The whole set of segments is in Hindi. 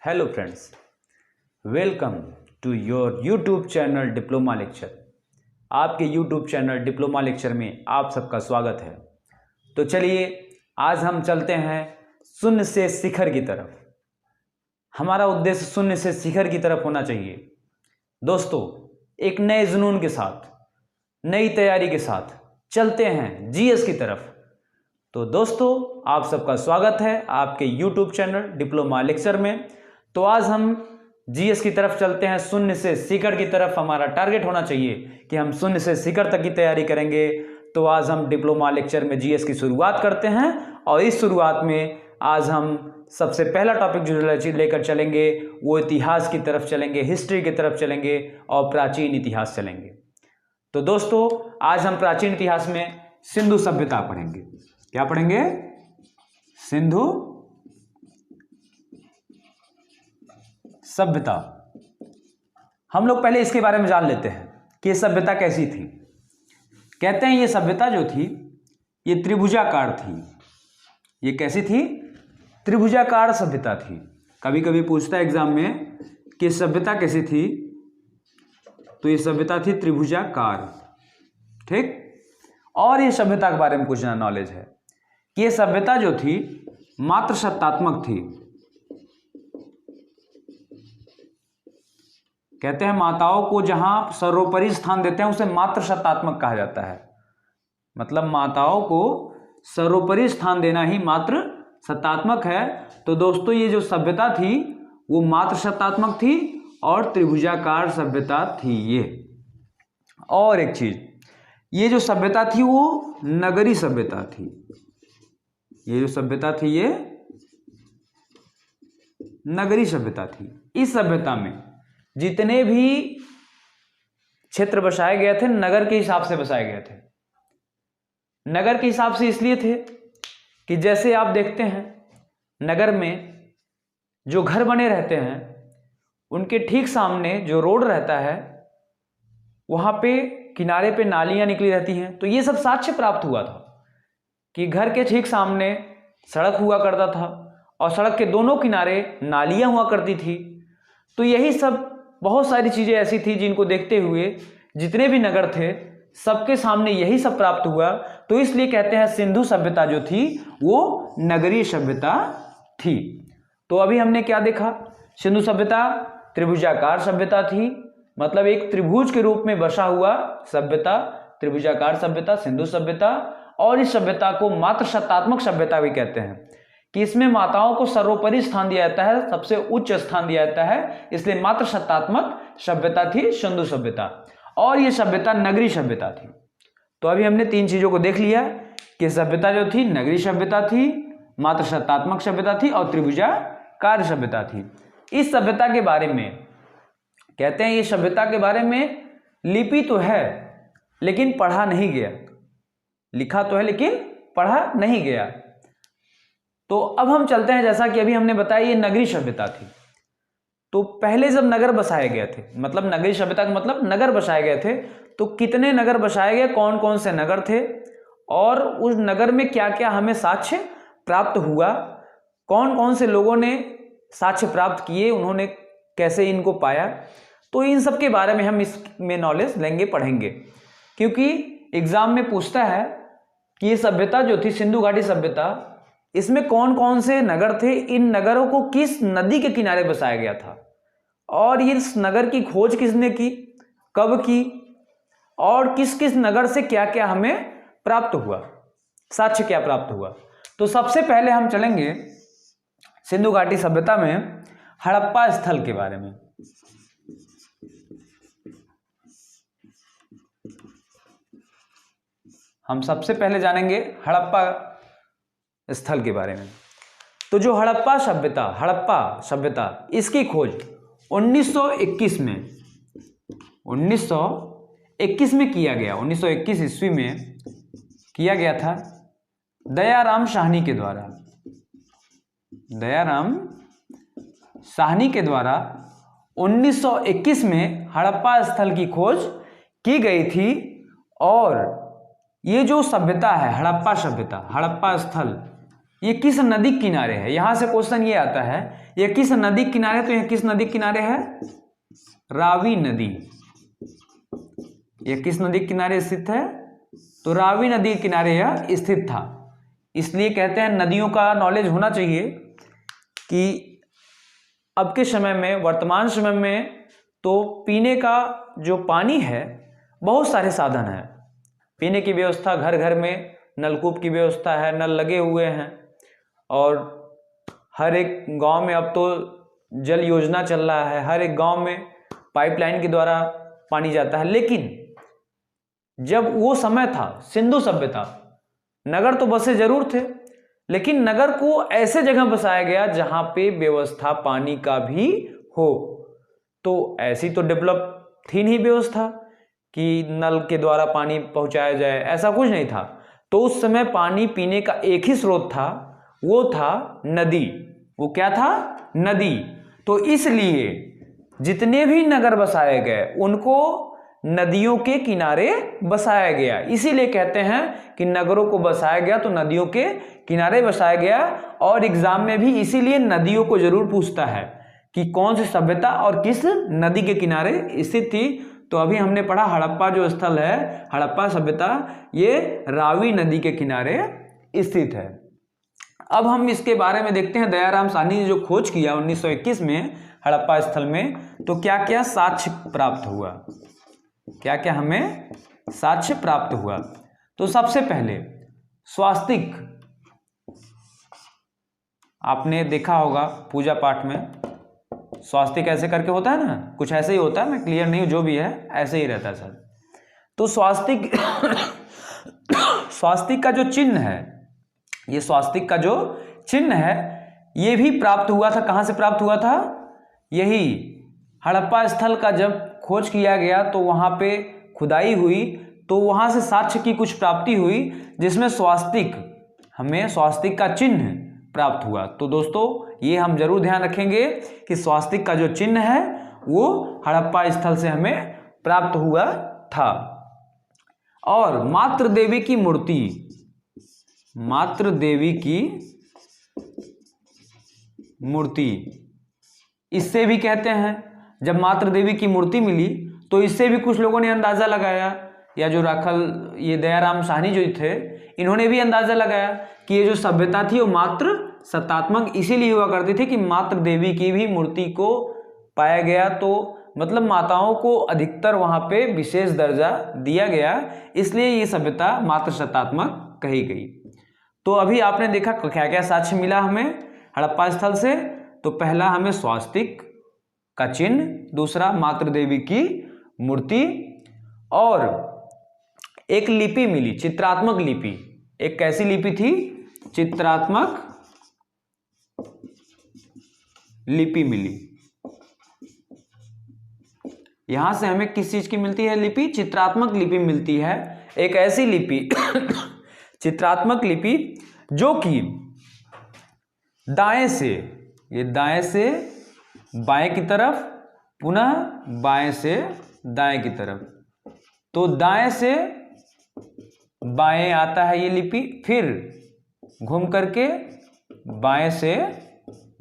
Hello friends, welcome to your YouTube channel diploma lecture. आपके यूट्यूब चैनल डिप्लोमा लेक्चर में आप सबका स्वागत है। तो चलिए आज हम चलते हैं शून्य से शिखर की तरफ। हमारा उद्देश्य शून्य से शिखर की तरफ होना चाहिए। दोस्तों, एक नए जुनून के साथ, नई तैयारी के साथ चलते हैं जीएस की तरफ। तो दोस्तों, आप सबका स्वागत है आपके यूट्यूब चैनल डिप्लोमा लेक्चर में। तो आज हम जीएस की तरफ चलते हैं, शून्य से शिखर की तरफ। हमारा टारगेट होना चाहिए कि हम शून्य से शिखर तक की तैयारी करेंगे। तो आज हम डिप्लोमा लेक्चर में जीएस की शुरुआत करते हैं और इस शुरुआत में आज हम सबसे पहला टॉपिक जो लेकर चलेंगे वो इतिहास की तरफ चलेंगे, हिस्ट्री की तरफ चलेंगे और प्राचीन इतिहास चलेंगे। तो दोस्तों, आज हम प्राचीन इतिहास में सिंधु सभ्यता पढ़ेंगे। क्या पढ़ेंगे? सिंधु सभ्यता। हम लोग पहले इसके बारे में जान लेते हैं कि ये सभ्यता कैसी थी। कहते हैं ये सभ्यता जो थी ये त्रिभुजाकार थी। ये कैसी थी? त्रिभुजाकार सभ्यता थी। कभी कभी पूछता है एग्जाम में कि सभ्यता कैसी थी, तो ये सभ्यता थी त्रिभुजाकार। ठीक। और ये सभ्यता के बारे में कुछ नॉलेज है कि ये सभ्यता जो थी मात्र सत्तात्मक थी। कहते हैं माताओं को जहां सर्वोपरि स्थान देते हैं उसे मात्र सत्तात्मक कहा जाता है। मतलब माताओं को सर्वोपरि स्थान देना ही मात्र सत्तात्मक है। तो दोस्तों, ये जो सभ्यता थी वो मात्र सत्तात्मक थी और त्रिभुजाकार सभ्यता थी ये। और एक चीज, ये जो सभ्यता थी वो नगरी सभ्यता थी। ये जो सभ्यता थी ये नगरी सभ्यता थी। इस सभ्यता में जितने भी क्षेत्र बसाए गए थे नगर के हिसाब से बसाए गए थे। नगर के हिसाब से इसलिए थे कि जैसे आप देखते हैं नगर में जो घर बने रहते हैं उनके ठीक सामने जो रोड रहता है वहां पे किनारे पे नालियां निकली रहती हैं। तो ये सब साक्ष्य प्राप्त हुआ था कि घर के ठीक सामने सड़क हुआ करता था और सड़क के दोनों किनारे नालियां हुआ करती थी। तो यही सब बहुत सारी चीजें ऐसी थी जिनको देखते हुए जितने भी नगर थे सबके सामने यही सब प्राप्त हुआ। तो इसलिए कहते हैं सिंधु सभ्यता जो थी वो नगरीय सभ्यता थी। तो अभी हमने क्या देखा? सिंधु सभ्यता त्रिभुजाकार सभ्यता थी। मतलब एक त्रिभुज के रूप में बसा हुआ सभ्यता, त्रिभुजाकार सभ्यता, सिंधु सभ्यता। और इस सभ्यता को मात्र सत्तात्मक सभ्यता भी कहते हैं कि इसमें माताओं को सर्वोपरि स्थान दिया जाता है, सबसे उच्च स्थान दिया जाता है। इसलिए मात्र सत्तात्मक सभ्यता थी सिंधु सभ्यता। और यह सभ्यता नगरी सभ्यता थी। तो अभी हमने तीन चीजों को देख लिया कि सभ्यता जो थी नगरी सभ्यता थी, मात्र सत्तात्मक सभ्यता थी और त्रिभुजाकार सभ्यता थी। इस सभ्यता के बारे में कहते हैं, ये सभ्यता के बारे में लिपि तो है लेकिन पढ़ा नहीं गया। लिखा तो है लेकिन पढ़ा नहीं गया। तो अब हम चलते हैं, जैसा कि अभी हमने बताया ये नगरी सभ्यता थी। तो पहले जब नगर बसाए गए थे, मतलब नगरी सभ्यता का मतलब नगर बसाए गए थे, तो कितने नगर बसाए गए, कौन कौन से नगर थे और उस नगर में क्या क्या हमें साक्ष्य प्राप्त हुआ, कौन कौन से लोगों ने साक्ष्य प्राप्त किए, उन्होंने कैसे इनको पाया। तो इन सब के बारे में हम इसमें नॉलेज लेंगे, पढ़ेंगे। क्योंकि एग्जाम में पूछता है कि ये सभ्यता जो थी सिंधु घाटी सभ्यता, इसमें कौन कौन से नगर थे, इन नगरों को किस नदी के किनारे बसाया गया था और इस नगर की खोज किसने की, कब की और किस किस नगर से क्या क्या हमें प्राप्त हुआ, साक्ष्य क्या प्राप्त हुआ। तो सबसे पहले हम चलेंगे सिंधु घाटी सभ्यता में हड़प्पा स्थल के बारे में। हम सबसे पहले जानेंगे हड़प्पा स्थल के बारे में। तो जो हड़प्पा सभ्यता इसकी खोज 1921 में किया गया। 1921 ईस्वी में किया गया था दयाराम साहनी के द्वारा। दयाराम साहनी के द्वारा 1921 में हड़प्पा स्थल की खोज की गई थी। और ये जो सभ्यता है हड़प्पा सभ्यता, हड़प्पा स्थल, ये किस नदी के किनारे है। यहां से क्वेश्चन ये आता है, ये किस नदी के किनारे, तो यह किस नदी के किनारे है, रावी नदी। यह किस नदी के किनारे स्थित है, तो रावी नदी के किनारे यह स्थित था। इसलिए कहते हैं नदियों का नॉलेज होना चाहिए कि अब के समय में, वर्तमान समय में तो पीने का जो पानी है, बहुत सारे साधन हैं पीने की व्यवस्था, घर घर में नलकूप की व्यवस्था है, नल लगे हुए हैं, और हर एक गांव में अब तो जल योजना चल रहा है, हर एक गांव में पाइपलाइन के द्वारा पानी जाता है। लेकिन जब वो समय था सिंधु सभ्यता, नगर तो बसे जरूर थे, लेकिन नगर को ऐसे जगह बसाया गया जहां पे व्यवस्था पानी का भी हो। तो ऐसी तो डेवलप थी नहीं व्यवस्था कि नल के द्वारा पानी पहुंचाया जाए, ऐसा कुछ नहीं था। तो उस समय पानी पीने का एक ही स्रोत था, वो था नदी। वो क्या था, नदी। तो इसलिए जितने भी नगर बसाए गए उनको नदियों के किनारे बसाया गया। इसीलिए कहते हैं कि नगरों को बसाया गया तो नदियों के किनारे बसाया गया। और एग्जाम में भी इसीलिए नदियों को जरूर पूछता है कि कौन सी सभ्यता और किस नदी के किनारे स्थित थी। तो अभी हमने पढ़ा हड़प्पा जो स्थल है, हड़प्पा सभ्यता, ये रावी नदी के किनारे स्थित है। अब हम इसके बारे में देखते हैं, दयाराम साहनी ने जो खोज किया 1921 में हड़प्पा स्थल में, तो क्या क्या साक्ष्य प्राप्त हुआ, क्या क्या हमें साक्ष्य प्राप्त हुआ। तो सबसे पहले स्वास्तिक, आपने देखा होगा पूजा पाठ में स्वास्तिक ऐसे करके होता है ना, कुछ ऐसे ही होता है, मैं क्लियर नहीं हूं, जो भी है ऐसे ही रहता है सर। तो स्वास्तिक स्वास्तिक का जो चिन्ह है, ये स्वास्तिक का जो चिन्ह है, ये भी प्राप्त हुआ था। कहां से प्राप्त हुआ था, यही हड़प्पा स्थल का जब खोज किया गया तो वहां पे खुदाई हुई, तो वहां से साक्ष्य की कुछ प्राप्ति हुई, जिसमें स्वास्तिक, हमें स्वास्तिक का चिन्ह प्राप्त हुआ। तो दोस्तों ये हम जरूर ध्यान रखेंगे कि स्वास्तिक का जो चिन्ह है वो हड़प्पा स्थल से हमें प्राप्त हुआ था। और मातृ देवी की मूर्ति, मातृ देवी की मूर्ति, इससे भी कहते हैं, जब मातृ देवी की मूर्ति मिली तो इससे भी कुछ लोगों ने अंदाजा लगाया, या जो राखल, ये दयाराम साहनी जो थे, इन्होंने भी अंदाजा लगाया कि ये जो सभ्यता थी वो मात्र सत्तात्मक इसीलिए हुआ करती थी कि मातृ देवी की भी मूर्ति को पाया गया, तो मतलब माताओं को अधिकतर वहां पे विशेष दर्जा दिया गया, इसलिए ये सभ्यता मातृ सत्तात्मक कही गई। तो अभी आपने देखा क्या क्या साक्ष्य मिला हमें हड़प्पा स्थल से। तो पहला हमें स्वास्तिक का चिन्ह, दूसरा मातृ देवी की मूर्ति, और एक लिपि मिली, चित्रात्मक लिपि। एक कैसी लिपि थी, चित्रात्मक लिपि मिली। यहां से हमें किस चीज की मिलती है लिपि, चित्रात्मक लिपि मिलती है। एक ऐसी लिपि चित्रात्मक लिपि जो कि दाएं से, ये दाएं से बाएं की तरफ, पुनः बाएं से दाएं की तरफ, तो दाएं से बाएं आता है ये लिपि, फिर घूम करके बाएं से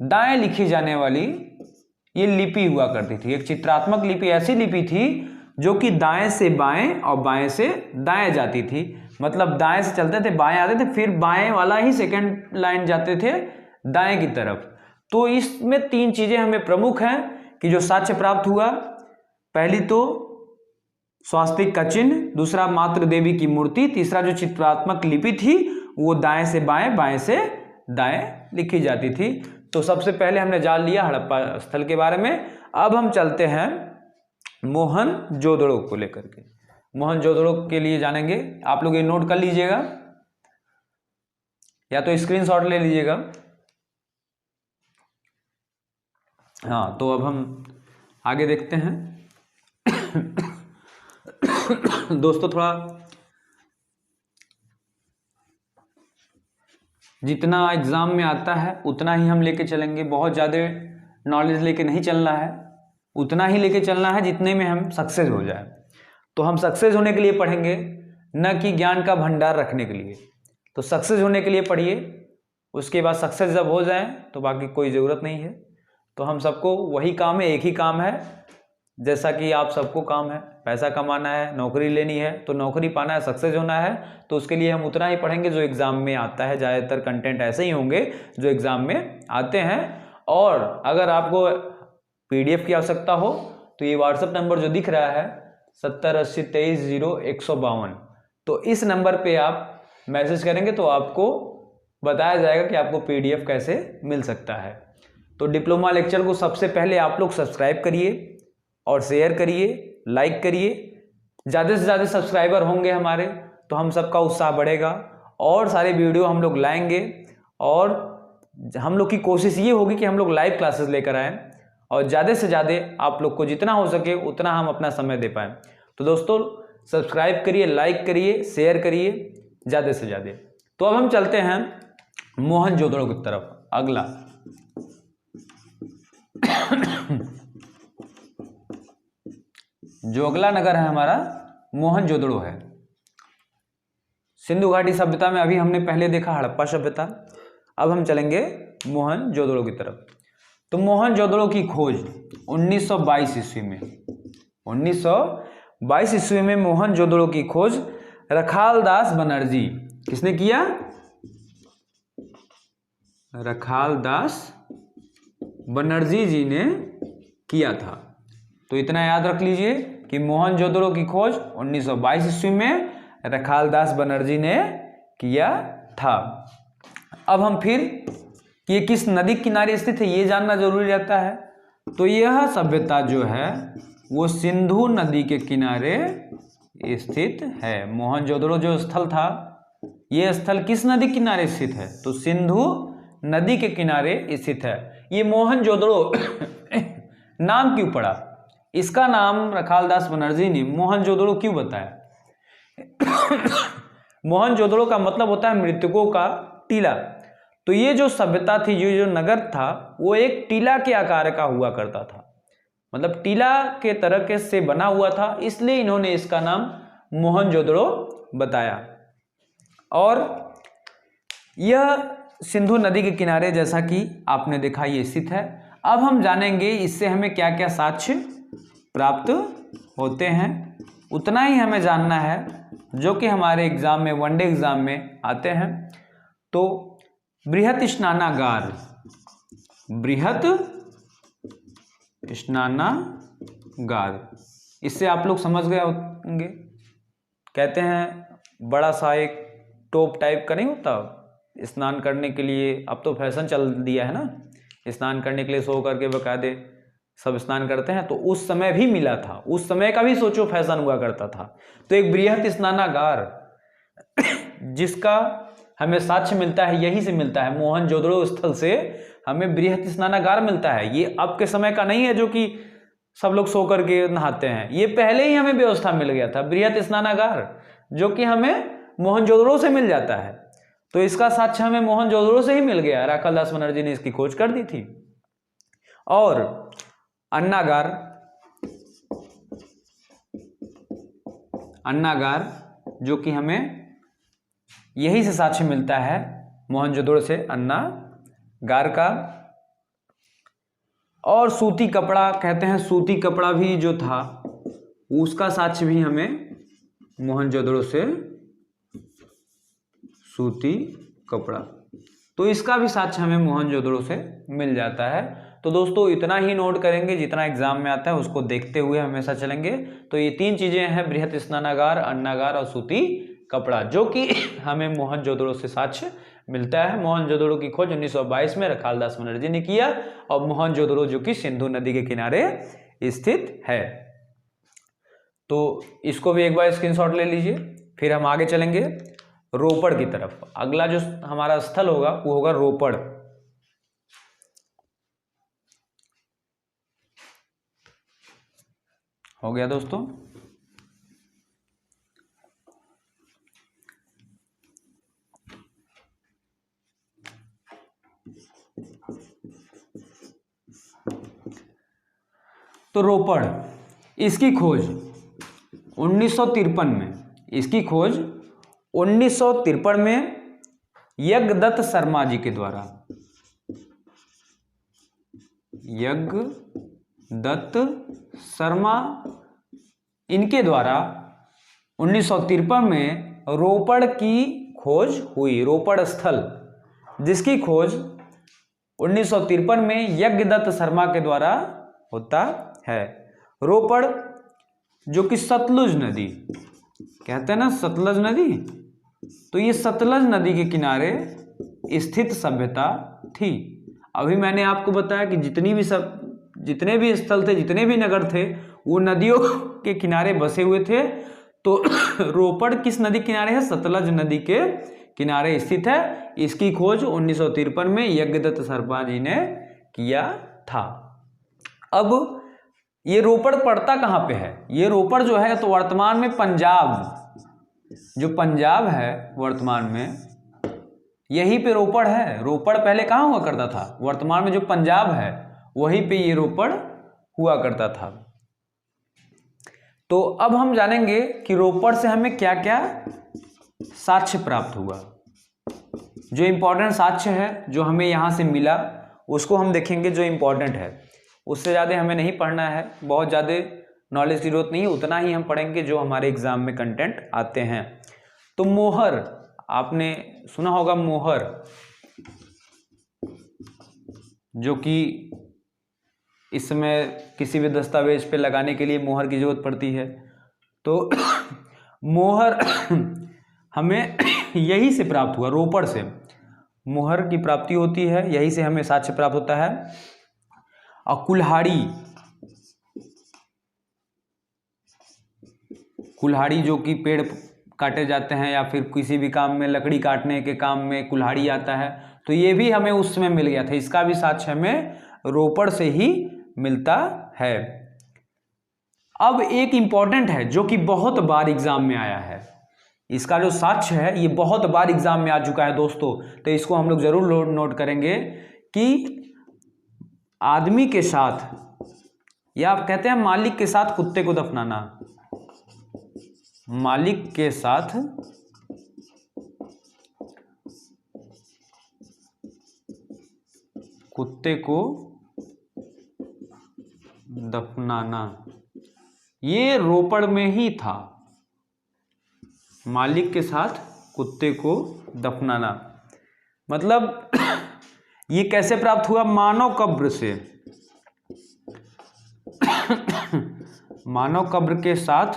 दाएं लिखी जाने वाली ये लिपि हुआ करती थी। एक चित्रात्मक लिपि ऐसी लिपि थी जो कि दाएं से बाएं और बाएं से दाएं जाती थी, मतलब दाएं से चलते थे, बाएं आते थे, फिर बाएं वाला ही सेकंड लाइन जाते थे दाएं की तरफ। तो इसमें तीन चीजें हमें प्रमुख हैं कि जो साक्ष्य प्राप्त हुआ, पहली तो स्वास्तिक का चिन्ह, दूसरा मातृ देवी की मूर्ति, तीसरा जो चित्रात्मक लिपि थी वो दाएं से बाएं, बाएं से दाएं लिखी जाती थी। तो सबसे पहले हमने जान लिया हड़प्पा स्थल के बारे में। अब हम चलते हैं मोहनजोदड़ो को लेकर के। मोहनजोदड़ो के लिए जानेंगे, आप लोग ये नोट कर लीजिएगा या तो स्क्रीनशॉट ले लीजिएगा। हाँ, तो अब हम आगे देखते हैं। दोस्तों थोड़ा जितना एग्जाम में आता है उतना ही हम लेके चलेंगे, बहुत ज़्यादा नॉलेज लेके नहीं चलना है, उतना ही लेके चलना है जितने में हम सक्सेस हो जाए। तो हम सक्सेस होने के लिए पढ़ेंगे, न कि ज्ञान का भंडार रखने के लिए। तो सक्सेस होने के लिए पढ़िए, उसके बाद सक्सेस जब हो जाए तो बाकी कोई ज़रूरत नहीं है। तो हम सबको वही काम है, एक ही काम है, जैसा कि आप सबको काम है, पैसा कमाना है, नौकरी लेनी है, तो नौकरी पाना है, सक्सेस होना है, तो उसके लिए हम उतना ही पढ़ेंगे जो एग्ज़ाम में आता है। ज़्यादातर कंटेंट ऐसे ही होंगे जो एग्ज़ाम में आते हैं। और अगर आपको PDF की आवश्यकता हो तो ये व्हाट्सएप नंबर जो दिख रहा है 7080230152, तो इस नंबर पे आप मैसेज करेंगे तो आपको बताया जाएगा कि आपको PDF कैसे मिल सकता है। तो डिप्लोमा लेक्चर को सबसे पहले आप लोग सब्सक्राइब करिए और शेयर करिए, लाइक करिए। ज़्यादा से ज़्यादा सब्सक्राइबर होंगे हमारे तो हम सबका उत्साह बढ़ेगा और सारे वीडियो हम लोग लाएंगे। और हम लोग की कोशिश ये होगी कि हम लोग लाइव क्लासेस लेकर आएँ और ज़्यादा से ज़्यादा आप लोग को जितना हो सके उतना हम अपना समय दे पाएँ। तो दोस्तों सब्सक्राइब करिए, लाइक करिए, शेयर करिए ज़्यादा से ज़्यादा। तो अब हम चलते हैं मोहनजोदड़ो की तरफ। अगला जो अगला नगर है हमारा मोहनजोदड़ो है। सिंधु घाटी सभ्यता में अभी हमने पहले देखा हड़प्पा सभ्यता, अब हम चलेंगे मोहनजोदड़ो की तरफ। तो मोहनजोदड़ो की खोज 1922 ईस्वी में, 1922 ईस्वी में मोहनजोदड़ो की खोज रखालदास बनर्जी, किसने किया? रखालदास बनर्जी जी ने किया था। तो इतना याद रख लीजिए कि मोहनजोदड़ो की खोज 1922 ईस्वी में रखालदास बनर्जी ने किया था। अब हम फिर ये किस नदी किनारे स्थित है ये जानना जरूरी रहता है। तो यह सभ्यता जो है वो सिंधु नदी के किनारे स्थित है। मोहनजोदड़ो जो स्थल था, ये स्थल किस नदी किनारे स्थित है? तो सिंधु नदी के किनारे स्थित है। ये मोहनजोदड़ो नाम क्यों पड़ा? इसका नाम रखालदास बनर्जी ने मोहनजोदड़ो क्यों बताया? मोहनजोदड़ो का मतलब होता है मृतकों का टीला। तो ये जो सभ्यता थी, जो नगर था, वो एक टीला के आकार का हुआ करता था, मतलब टीला के तरह से बना हुआ था, इसलिए इन्होंने इसका नाम मोहनजोदड़ो बताया। और यह सिंधु नदी के किनारे, जैसा कि आपने देखा, ये स्थित है। अब हम जानेंगे इससे हमें क्या क्या साक्ष्य प्राप्त होते हैं। उतना ही हमें जानना है जो कि हमारे एग्जाम में, वनडे एग्जाम में आते हैं। तो बृहत स्नानागार, बृहत स्नानागार, इससे आप लोग समझ गए होंगे। कहते हैं बड़ा सा एक टोप टाइप का नहीं होता स्नान करने के लिए, अब तो फैशन चल दिया है ना, स्नान करने के लिए सो करके बकायदे सब स्नान करते हैं। तो उस समय भी मिला था, उस समय का भी सोचो फैशन हुआ करता था। तो एक बृहत स्नानागार जिसका हमें साक्ष्य मिलता है, यही से मिलता है, मोहनजोदड़ो स्थल से हमें बृहत स्नानागार मिलता है। ये अब के समय का नहीं है जो कि सब लोग सो करके नहाते हैं, ये पहले ही हमें व्यवस्था मिल गया था, बृहत स्नानागार, जो कि हमें मोहनजोदड़ो से मिल जाता है। तो इसका साक्ष्य हमें मोहनजोदड़ो से ही मिल गया, रखालदास बनर्जी ने इसकी खोज कर दी थी। और अन्नागार, अन्नागार जो कि हमें यही से साक्ष्य मिलता है, मोहनजोदड़ो से अन्नागार का। और सूती कपड़ा, कहते हैं सूती कपड़ा भी जो था उसका साक्ष्य भी हमें मोहनजोदड़ो से, सूती कपड़ा, तो इसका भी साक्ष्य हमें मोहनजोदड़ो से मिल जाता है। तो दोस्तों इतना ही नोट करेंगे, जितना एग्जाम में आता है उसको देखते हुए हमेशा चलेंगे। तो ये तीन चीजें हैं, बृहत स्नानागार, अन्नागार और सूती कपड़ा, जो कि हमें मोहनजोदड़ो से साक्ष्य मिलता है। मोहनजोदड़ो की खोज 1922 में रखालदास बनर्जी ने किया, और मोहनजोदड़ो जो कि सिंधु नदी के किनारे स्थित है। तो इसको भी एक बार स्क्रीनशॉट ले लीजिए। फिर हम आगे चलेंगे रोपड़ की तरफ। अगला जो हमारा स्थल होगा वो होगा रोपड़। हो गया दोस्तों। तो रोपड़, इसकी खोज 1953 में, इसकी खोज 1953 में यज्ञदत्त शर्मा जी के द्वारा, यज्ञदत्त शर्मा इनके द्वारा 1953 में रोपड़ की खोज हुई। रोपड़ स्थल जिसकी खोज 1953 में यज्ञदत्त शर्मा के द्वारा होता है। रोपड़ जो कि सतलुज नदी, कहते हैं ना सतलज नदी, तो ये सतलज नदी के किनारे स्थित सभ्यता थी। अभी मैंने आपको बताया कि जितने भी स्थल थे, जितने भी नगर थे, वो नदियों के किनारे बसे हुए थे। तो रोपड़ किस नदी किनारे है? सतलज नदी के किनारे स्थित है। इसकी खोज 1953 में यज्ञदत्त शर्मा जी ने किया था। अब ये रोपड़ पड़ता कहाँ पे है? ये रोपड़ जो है तो वर्तमान में पंजाब, जो पंजाब है वर्तमान में, यहीं पे रोपड़ है। रोपड़ पहले कहाँ हुआ करता था? वर्तमान में जो पंजाब है वहीं पे ये रोपड़ हुआ करता था। तो अब हम जानेंगे कि रोपड़ से हमें क्या क्या साक्ष्य प्राप्त हुआ। जो इंपॉर्टेंट साक्ष्य है जो हमें यहाँ से मिला उसको हम देखेंगे, जो इंपॉर्टेंट है। उससे ज़्यादा हमें नहीं पढ़ना है, बहुत ज़्यादा नॉलेज की जरूरत नहीं है, उतना ही हम पढ़ेंगे जो हमारे एग्जाम में कंटेंट आते हैं। तो मोहर, आपने सुना होगा मोहर, जो कि इस समय किसी भी दस्तावेज पे लगाने के लिए मोहर की जरूरत पड़ती है। तो मोहर हमें यही से प्राप्त हुआ, रोपड़ से मोहर की प्राप्ति होती है, यही से हमें साक्ष्य प्राप्त होता है। और कुल्हाड़ी जो कि पेड़ काटे जाते हैं या फिर किसी भी काम में, लकड़ी काटने के काम में कुल्हाड़ी आता है, तो ये भी हमें उस समय मिल गया था। इसका भी साक्ष्य हमें रोपड़ से ही मिलता है। अब एक इंपॉर्टेंट है जो कि बहुत बार एग्जाम में आया है, इसका जो साक्ष्य है ये बहुत बार एग्जाम में आ चुका है दोस्तों, तो इसको हम लोग जरूर नोट करेंगे कि आदमी के साथ, या आप कहते हैं मालिक के साथ कुत्ते को दफनाना, मालिक के साथ कुत्ते को दफनाना, ये रोपड़ में ही था। मालिक के साथ कुत्ते को दफनाना मतलब ये कैसे प्राप्त हुआ? मानव कब्र से, मानव कब्र के साथ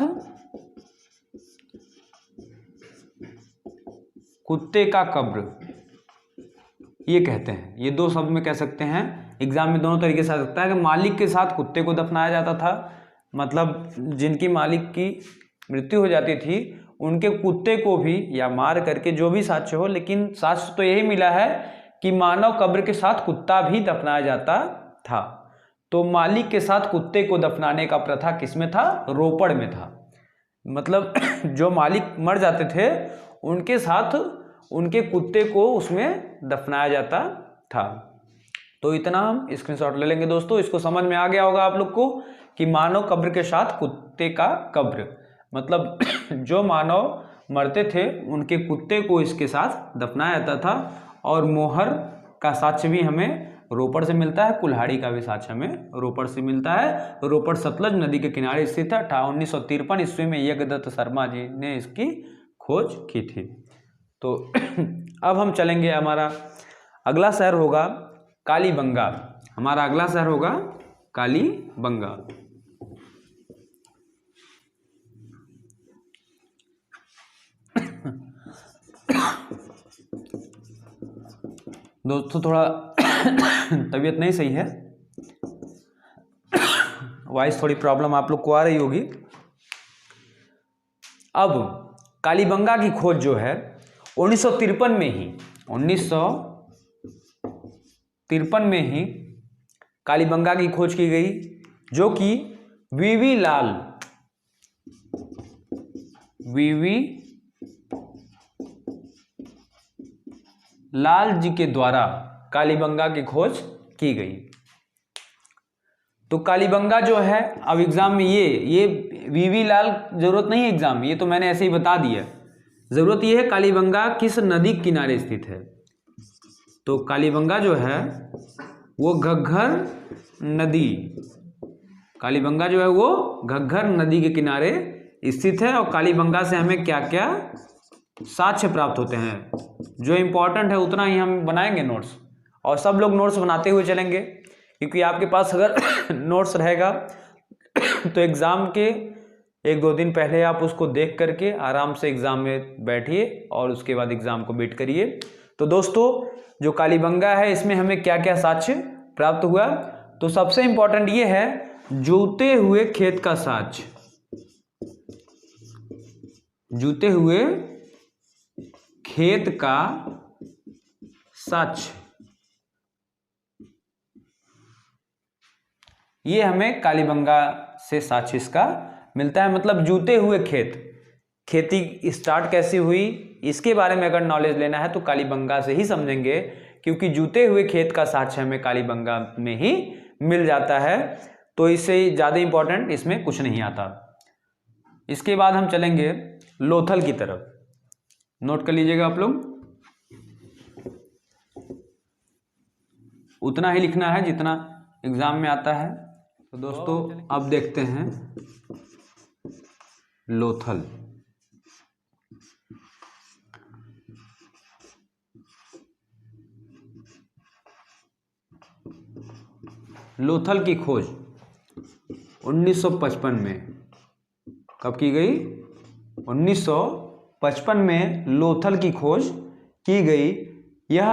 कुत्ते का कब्र, ये कहते हैं। ये दो शब्द में कह सकते हैं, एग्जाम में दोनों तरीके से आ सकता है कि मालिक के साथ कुत्ते को दफनाया जाता था, मतलब जिनकी मालिक की मृत्यु हो जाती थी उनके कुत्ते को भी या मार करके, जो भी साक्ष्य हो, लेकिन साक्ष्य तो यही मिला है कि मानव कब्र के साथ कुत्ता भी दफनाया जाता था। तो मालिक के साथ कुत्ते को दफनाने का प्रथा किसमें था? रोपड़ में था। मतलब जो मालिक मर जाते थे उनके साथ उनके कुत्ते को उसमें दफनाया जाता था। तो इतना हम स्क्रीनशॉट ले लेंगे दोस्तों। इसको समझ में आ गया होगा आप लोग को कि मानव कब्र के साथ कुत्ते का कब्र, मतलब जो मानव मरते थे उनके कुत्ते को इसके साथ दफनाया जाता था। और मोहर का साक्ष्य भी हमें रोपड़ से मिलता है, कुल्हाड़ी का भी साक्ष्य हमें रोपड़ से मिलता है। रोपड़ सतलज नदी के किनारे स्थित है। 1953 ईस्वी में यज्ञदत्त शर्मा जी ने इसकी खोज की थी। तो अब हम चलेंगे, हमारा अगला शहर होगा कालीबंगा। हमारा अगला शहर होगा कालीबंगा। दोस्तों थोड़ा तबीयत नहीं सही है, वॉइस थोड़ी प्रॉब्लम आप लोग को आ रही होगी। अब कालीबंगा की खोज जो है 1953 में ही कालीबंगा की खोज की गई, जो कि वीवी लाल जी के द्वारा कालीबंगा की खोज की गई। तो कालीबंगा जो है, अब एग्जाम में ये वीवी लाल जरूरत नहीं है एग्जाम में, ये तो मैंने ऐसे ही बता दिया। जरूरत ये है कालीबंगा किस नदी किनारे स्थित है। तो कालीबंगा जो है वो घग्गर नदी, कालीबंगा जो है वो घग्गर नदी के किनारे स्थित है। और कालीबंगा से हमें क्या क्या साक्ष्य प्राप्त होते हैं, जो इम्पोर्टेंट है उतना ही हम बनाएंगे नोट्स, और सब लोग नोट्स बनाते हुए चलेंगे, क्योंकि आपके पास अगर नोट्स रहेगा तो एग्ज़ाम के 1-2 दिन पहले आप उसको देख करके आराम से एग्ज़ाम में बैठिए और उसके बाद एग्ज़ाम को बीट करिए। तो दोस्तों जो कालीबंगा है इसमें हमें क्या क्या साक्ष्य प्राप्त हुआ, तो सबसे इम्पोर्टेंट ये है जूते हुए खेत का साक्ष्य, जूते हुए खेत का साक्ष्य, ये हमें कालीबंगा से साक्ष्य इसका मिलता है। मतलब जूते हुए खेत, खेती स्टार्ट कैसी हुई इसके बारे में अगर नॉलेज लेना है तो कालीबंगा से ही समझेंगे, क्योंकि जूते हुए खेत का साक्ष्य हमें कालीबंगा में ही मिल जाता है। तो इससे ज़्यादा इंपॉर्टेंट इसमें कुछ नहीं आता। इसके बाद हम चलेंगे लोथल की तरफ, नोट कर लीजिएगा आप लोग, उतना ही लिखना है जितना एग्जाम में आता है। तो दोस्तों अब देखते हैं लोथल। लोथल की खोज 1955 में कब की गई? 1955 में लोथल की खोज की गई। यह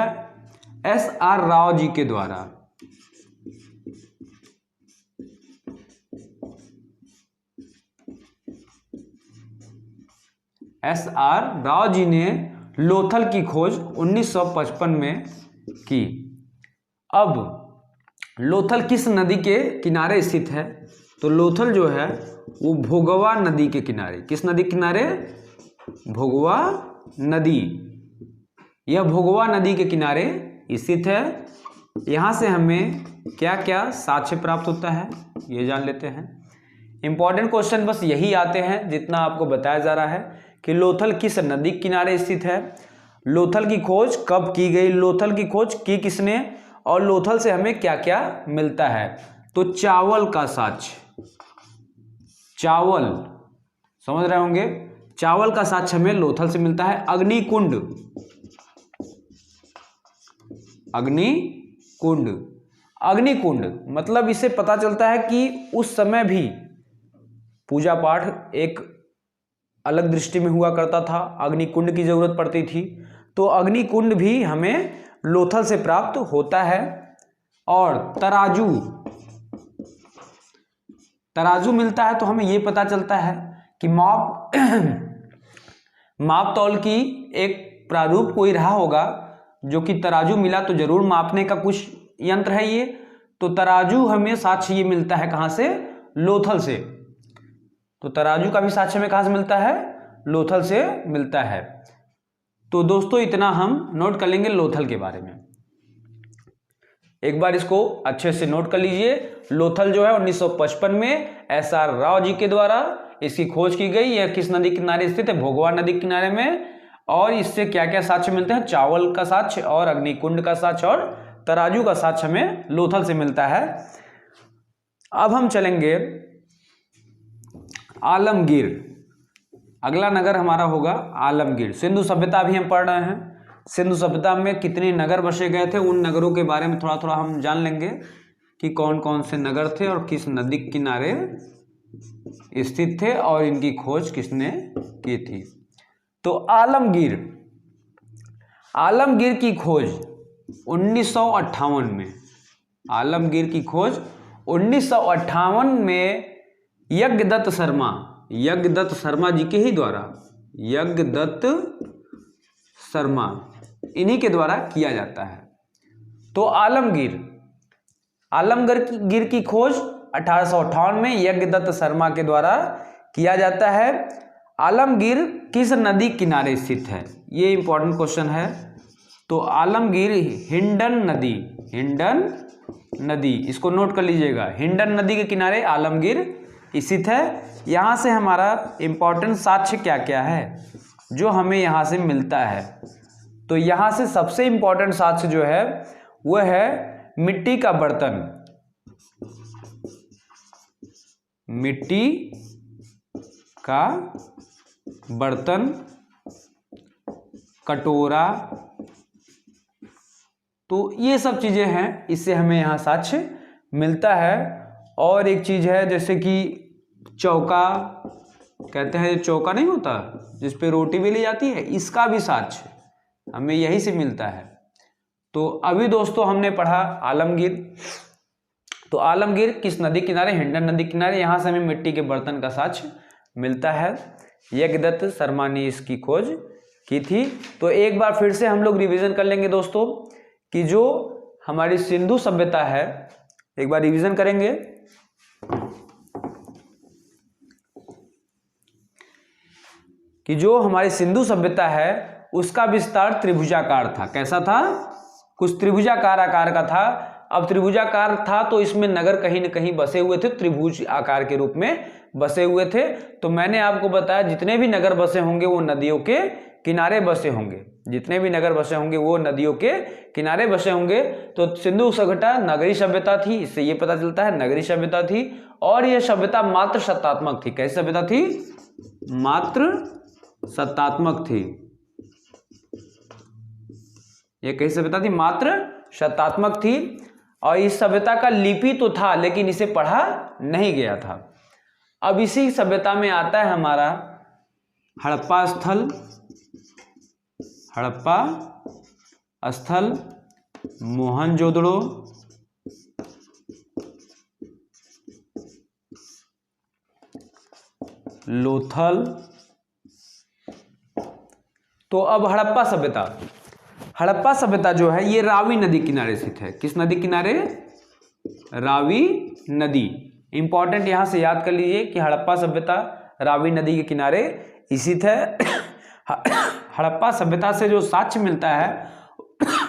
S.R. राव जी के द्वारा S.R. राव जी ने लोथल की खोज 1955 में की। अब लोथल किस नदी के किनारे स्थित है? तो लोथल जो है वो भोगवा नदी के किनारे, किस नदी के किनारे? भोगवा नदी। यह भोगवा नदी के किनारे स्थित है। यहाँ से हमें क्या क्या साक्ष्य प्राप्त होता है ये जान लेते हैं। इंपॉर्टेंट क्वेश्चन बस यही आते हैं जितना आपको बताया जा रहा है कि लोथल किस नदी के किनारे स्थित है, लोथल की खोज कब की गई, लोथल की खोज की किसने, और लोथल से हमें क्या क्या मिलता है। तो चावल का साक्ष्य, चावल समझ रहे होंगे, चावल का साक्ष्य हमें लोथल से मिलता है। अग्निकुंड, अग्निकुंड, अग्निकुंड मतलब इससे पता चलता है कि उस समय भी पूजा पाठ एक अलग दृष्टि में हुआ करता था, अग्निकुंड की जरूरत पड़ती थी। तो अग्निकुंड भी हमें लोथल से प्राप्त होता है। और तराजू, तराजू मिलता है तो हमें यह पता चलता है कि माप तौल की एक प्रारूप कोई रहा होगा जो कि तराजू मिला तो जरूर मापने का कुछ यंत्र है ये। तो तराजू हमें साक्ष्य ये मिलता है कहां से? लोथल से। तो तराजू का भी साक्ष्य हमें कहां से मिलता है? लोथल से मिलता है। तो दोस्तों इतना हम नोट कर लेंगे लोथल के बारे में। एक बार इसको अच्छे से नोट कर लीजिए। लोथल जो है 1955 में S.R. राव जी के द्वारा इसकी खोज की गई। यह किस नदी किनारे स्थित है? भोगवा नदी किनारे में। और इससे क्या क्या साक्ष्य मिलते हैं? चावल का साक्ष्य और अग्निकुंड का साक्ष्य और तराजू का साक्ष्य हमें लोथल से मिलता है। अब हम चलेंगे आलमगीर। अगला नगर हमारा होगा आलमगीर। सिंधु सभ्यता भी हम पढ़ रहे हैं। सिंधु सभ्यता में कितने नगर बसे गए थे उन नगरों के बारे में थोड़ा थोड़ा हम जान लेंगे कि कौन कौन से नगर थे और किस नदी के किनारे स्थित थे और इनकी खोज किसने की थी। तो आलमगीर, आलमगीर की खोज 1958 में, आलमगीर की खोज 1958 में यज्ञदत्त शर्मा, यज्ञदत्त शर्मा जी के ही द्वारा, यज्ञदत्त शर्मा इन्हीं के द्वारा किया जाता है। तो आलमगीर, आलमगीर की खोज 1858 में यज्ञदत्त शर्मा के द्वारा किया जाता है। आलमगीर किस नदी किनारे स्थित है? ये इंपॉर्टेंट क्वेश्चन है। तो आलमगीर हिंडन नदी, हिंडन नदी, इसको नोट कर लीजिएगा। हिंडन नदी के किनारे आलमगीर स्थित है। यहाँ से हमारा इंपॉर्टेंट साक्ष्य क्या क्या है जो हमें यहाँ से मिलता है? तो यहां से सबसे इंपॉर्टेंट साक्ष्य जो है वह है मिट्टी का बर्तन, मिट्टी का बर्तन, कटोरा, तो ये सब चीजें हैं, इससे हमें यहाँ साक्ष्य मिलता है। और एक चीज है जैसे कि चौका, कहते हैं चौका नहीं होता जिस पे रोटी बेली जाती है, इसका भी साक्ष्य हमें यही से मिलता है। तो अभी दोस्तों हमने पढ़ा आलमगीर। तो आलमगीर किस नदी किनारे? हिंडन नदी किनारे। यहाँ से हमें मिट्टी के बर्तन का साक्ष्य मिलता है। यज्ञदत्त शर्मा ने इसकी खोज की थी। तो एक बार फिर से हम लोग रिवीजन कर लेंगे दोस्तों कि जो हमारी सिंधु सभ्यता है, एक बार रिवीजन करेंगे। कि जो हमारी सिंधु सभ्यता है उसका विस्तार त्रिभुजाकार था। कैसा था? कुछ त्रिभुजाकार आकार का था। अब त्रिभुजाकार था तो इसमें नगर कहीं न कहीं बसे हुए थे, त्रिभुज आकार के रूप में बसे हुए थे। तो मैंने आपको बताया जितने भी नगर बसे होंगे वो नदियों के किनारे बसे होंगे, जितने भी नगर बसे होंगे वो नदियों के किनारे बसे होंगे। तो सिंधु सभ्यता नगरी सभ्यता थी, इससे ये पता चलता है नगरी सभ्यता थी। और यह सभ्यता मात्र सत्तात्मक थी। कैसी सभ्यता थी? मात्र सत्तात्मक थी। यह कैसी सभ्यता थी? मात्र सत्तात्मक थी। और इस सभ्यता का लिपि तो था लेकिन इसे पढ़ा नहीं गया था। अब इसी सभ्यता में आता है हमारा हड़प्पा स्थल, हड़प्पा स्थल, मोहनजोदड़ो, लोथल। तो अब हड़प्पा सभ्यता, हड़प्पा सभ्यता जो है ये रावी नदी किनारे स्थित है। किस नदी किनारे? रावी नदी। इंपॉर्टेंट यहां से याद कर लीजिए कि हड़प्पा सभ्यता रावी नदी के किनारे स्थित है। हड़प्पा सभ्यता से जो साक्ष्य मिलता है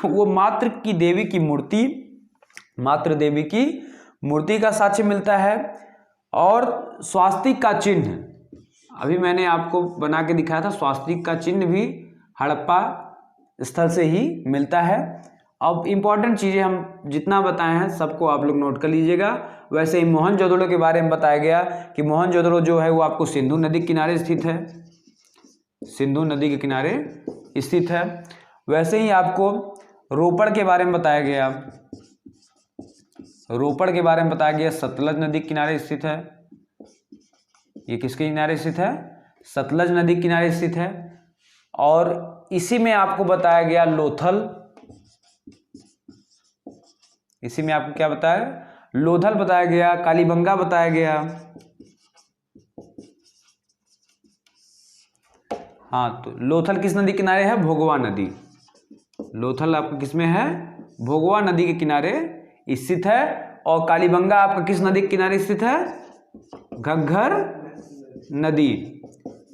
वो मात्र की देवी की मूर्ति, मात्र देवी की मूर्ति का साक्ष्य मिलता है। और स्वास्तिक का चिन्ह, अभी मैंने आपको बना के दिखाया था, स्वास्तिक का चिन्ह भी हड़प्पा स्थल से ही मिलता है। अब इंपॉर्टेंट चीज़ें हम जितना बताए हैं सबको आप लोग नोट कर लीजिएगा। वैसे ही मोहनजोदड़ो के बारे में बताया गया कि मोहनजोदड़ो जो है वो आपको सिंधु नदी के किनारे स्थित है, सिंधु नदी के किनारे स्थित है। वैसे ही आपको रोपड़ के बारे में बताया गया, रोपड़ के बारे में बताया गया सतलज नदी के किनारे स्थित है। ये किसके किनारे स्थित है? सतलज नदी के किनारे स्थित है। और इसी में आपको बताया गया लोथल, इसी में आपको क्या बताया? लोथल बताया गया, कालीबंगा बताया गया। हाँ, तो लोथल किस नदी किनारे है? भोगवा नदी। लोथल आपका किसमें है? भोगवा नदी के किनारे स्थित है। और कालीबंगा आपका किस नदी के किनारे स्थित है? घग्घर नदी।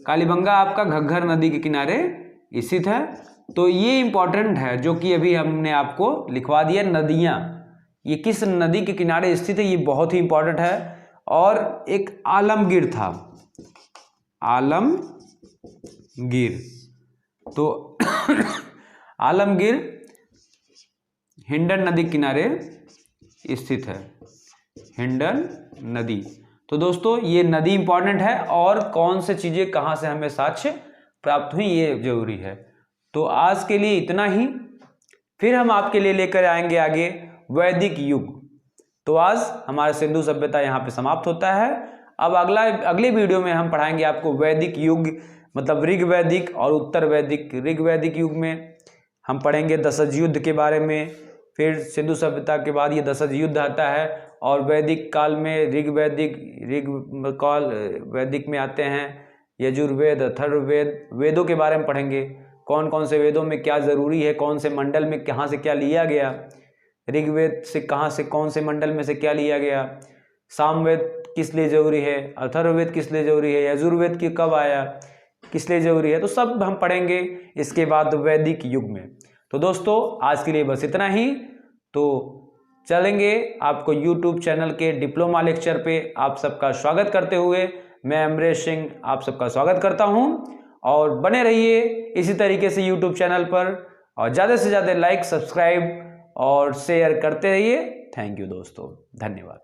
कालीबंगा आपका घग्घर नदी के किनारे स्थित है। तो ये इंपॉर्टेंट है जो कि अभी हमने आपको लिखवा दिया। नदियाँ ये किस नदी के किनारे स्थित है ये बहुत ही इंपॉर्टेंट है। और एक आलमगीर था, आलमगीर। तो आलमगीर हिंडन नदी किनारे स्थित है, हिंडन नदी। तो दोस्तों ये नदी इंपॉर्टेंट है और कौन से चीज़ें कहाँ से हमें साक्ष्य प्राप्त हुई ये जरूरी है। तो आज के लिए इतना ही, फिर हम आपके लिए लेकर आएंगे आगे वैदिक युग। तो आज हमारा सिंधु सभ्यता यहाँ पे समाप्त होता है। अब अगले वीडियो में हम पढ़ाएंगे आपको वैदिक युग, मतलब ऋग वैदिक और उत्तर वैदिक। ऋग वैदिक युग में हम पढ़ेंगे दशज युद्ध के बारे में। फिर सिंधु सभ्यता के बाद ये दशज युद्ध आता है। और वैदिक काल में ऋग काल वैदिक में आते हैं यजुर्वेद, अथर्ववेद। वेदों के बारे में पढ़ेंगे, कौन कौन से वेदों में क्या ज़रूरी है, कौन से मंडल में कहाँ से क्या लिया गया, ऋग्वेद से कहाँ से कौन से मंडल में से क्या लिया गया, सामवेद किस लिए जरूरी है, अथर्ववेद किस लिए जरूरी है, यजुर्वेद की कब आया, किस लिए जरूरी है, तो सब हम पढ़ेंगे इसके बाद वैदिक युग में। तो दोस्तों आज के लिए बस इतना ही। तो चलेंगे आपको YouTube चैनल के डिप्लोमा लेक्चर पे आप सबका स्वागत करते हुए मैं अमरेश सिंह आप सबका स्वागत करता हूं। और बने रहिए इसी तरीके से YouTube चैनल पर। और ज़्यादा से ज़्यादा लाइक, सब्सक्राइब और शेयर करते रहिए। थैंक यू दोस्तों, धन्यवाद।